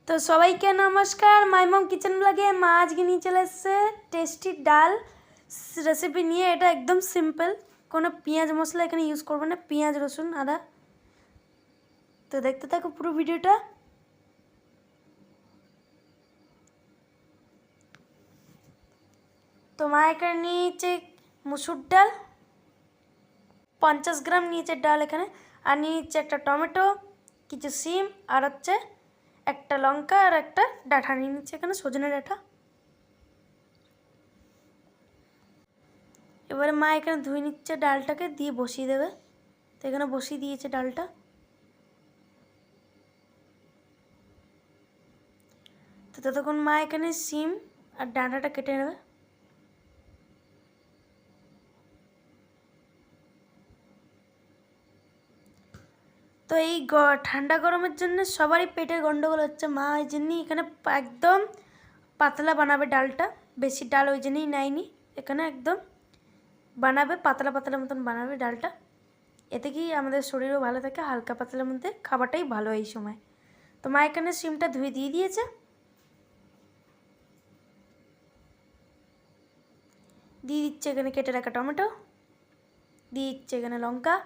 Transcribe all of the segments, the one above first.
তো সবাইকে নমস্কার। মাইমম কিচেন ব্লগে মা আজকে নিয়ে চলে এসেছে টেস্টি ডাল রেসিপি নিয়ে। এটা একদম সিম্পল, কোনো পেঁয়াজ মশলা এখানে ইউজ করবে না, পেঁয়াজ রসুন আদা। তো দেখতে থাকো পুরো ভিডিওটা। তো মা এখানে নিয়েছে মুসুর ডাল 50 গ্রাম নিয়েছে ডাল এখানে, আর নিয়েছে একটা টমেটো, কিছু সিম, আর হচ্ছে একটা লঙ্কা আর একটা ডাঁটা নিয়ে নিচ্ছে এখানে, সজনে ডাঁটা। এবারে মা এখানে ধুয়ে নিচ্ছে ডালটাকে, দিয়ে বসিয়ে দেবে। তো এখানে বসিয়ে দিয়েছে ডালটা। তো ততক্ষণ মা এখানে সিম আর ডাঁটাটা কেটে নেবে। তো এই ঠান্ডা গরমের জন্য সবারই পেটের গন্ডগোল হচ্ছে, মা ওই জন্যই এখানে একদম পাতলা বানাবে ডালটা, বেশি ডাল ওই জন্যই নেয়নি এখানে, একদম বানাবে পাতলা পাতলা মতন বানাবে ডালটা। এতে কি আমাদের শরীরও ভালো থাকে, হালকা পাতলার মধ্যে খাবারটাই ভালো এই সময়। তো মা এখানে সিমটা ধুয়ে দিয়ে দিয়েছে, দিয়ে দিচ্ছে এখানে কেটে রাখা টমেটো, দিয়ে দিচ্ছে এখানে লঙ্কা,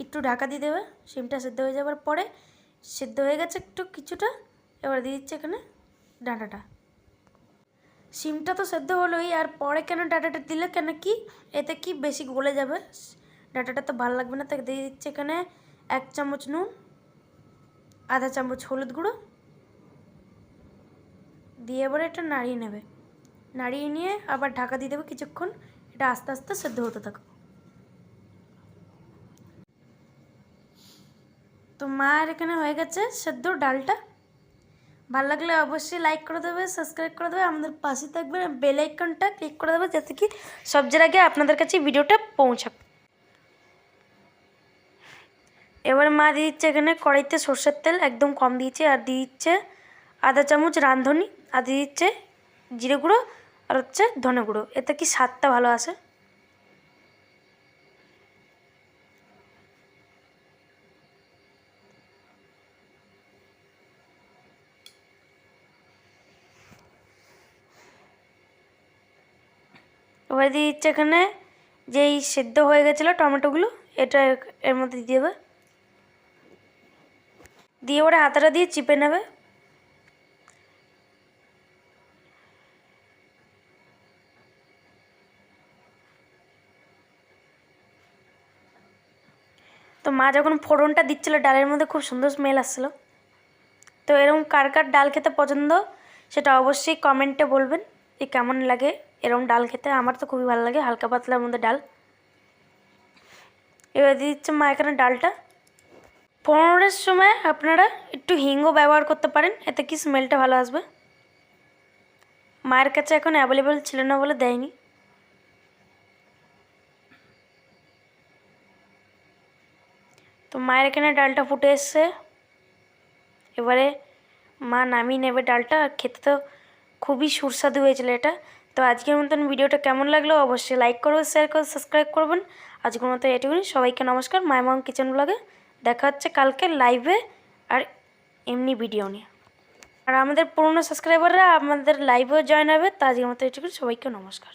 একটু ঢাকা দিয়ে দেবে সিমটা সেদ্ধ হয়ে যাওয়ার পরে। সেদ্ধ হয়ে গেছে একটু কিছুটা, এবার দিয়ে দিচ্ছে এখানে ডাঁটাটা। সিমটা তো সেদ্ধ হলোই, আর পরে কেন ডাঁটাটা দিলে, কেন কি এতে কি বেশি গলে যাবে, ডাঁটাটা তো ভালো লাগবে না। তাকে দিয়ে দিচ্ছে এখানে 1 চামচ নুন, আধা চামচ হলুদ গুঁড়ো, দিয়ে এবারে এটা নাড়িয়ে নেবে। নাড়িয়ে নিয়ে আবার ঢাকা দিয়ে দেবে কিছুক্ষণ, এটা আস্তে আস্তে সেদ্ধ হতে থাকবে। তো মার এখানে হয়ে গেছে সেদ্ধ ডালটা। ভালো লাগলে অবশ্যই লাইক করে দেবে, সাবস্ক্রাইব করে দেবে, আমাদের পাশে থাকবে, বেল আইকনটা ক্লিক করে দেবে, যাতে কি সবচেয়ে আগে আপনাদের কাছে ভিডিওটা পৌঁছাবে। এবার মা দিয়ে দিচ্ছে এখানে কড়াইতে সর্ষের তেল একদম কম দিয়েছে, আর দিয়ে দিচ্ছে আধা চামচ রাঁধুনি, আর দিয়ে দিচ্ছে জিরে গুঁড়ো আর হচ্ছে ধনে গুঁড়ো, এতে কি স্বাদটা ভালো আসে। এবার দিয়ে দিচ্ছে এখানে যেই সেদ্ধ হয়ে গেছিলো টমেটোগুলো, এটা এর মধ্যে দিয়ে দেবে, দিয়ে ওরা হাতাটা দিয়ে চিপে নেবে। তো মা যখন ফোড়নটা দিচ্ছিলো ডালের মধ্যে, খুব সুন্দর স্মেল আসছিলো। তো এরকম কার কার ডাল খেতে পছন্দ সেটা অবশ্যই কমেন্টে বলবেন যে কেমন লাগে এরকম ডাল খেতে। আমার তো খুবই ভালো লাগে হালকা পাতলার মধ্যে ডাল। এবার দিয়ে দিচ্ছে মা এখানে ডালটা। ফোড়নের সময় আপনারা একটু হিংও ব্যবহার করতে পারেন, এতে কি স্মেলটা ভালো আসবে। মায়ের কাছে এখন অ্যাভেলেবেল ছিল না বলে দেয়নি। তো মায়ের এখানে ডালটা ফুটে এসছে, এবারে মা নামিয়ে নেবে ডালটা। আর খেতে তো খুবই সুস্বাদু হয়েছিল এটা। তো আজকের মতন ভিডিওটা কেমন লাগলো অবশ্যই লাইক করবেন, শেয়ার করবেন, সাবস্ক্রাইব করবেন। আজকের মতো এটুকুনি, সবাইকে নমস্কার। মাইমম কিচেন ব্লগে দেখা হচ্ছে কালকে লাইভে আর এমনি ভিডিও নিয়ে। আর আমাদের পুরনো সাবস্ক্রাইবাররা আমাদের লাইভেও জয়েন হবে। তো আজকের মতো এটুকুনি, সবাইকে নমস্কার।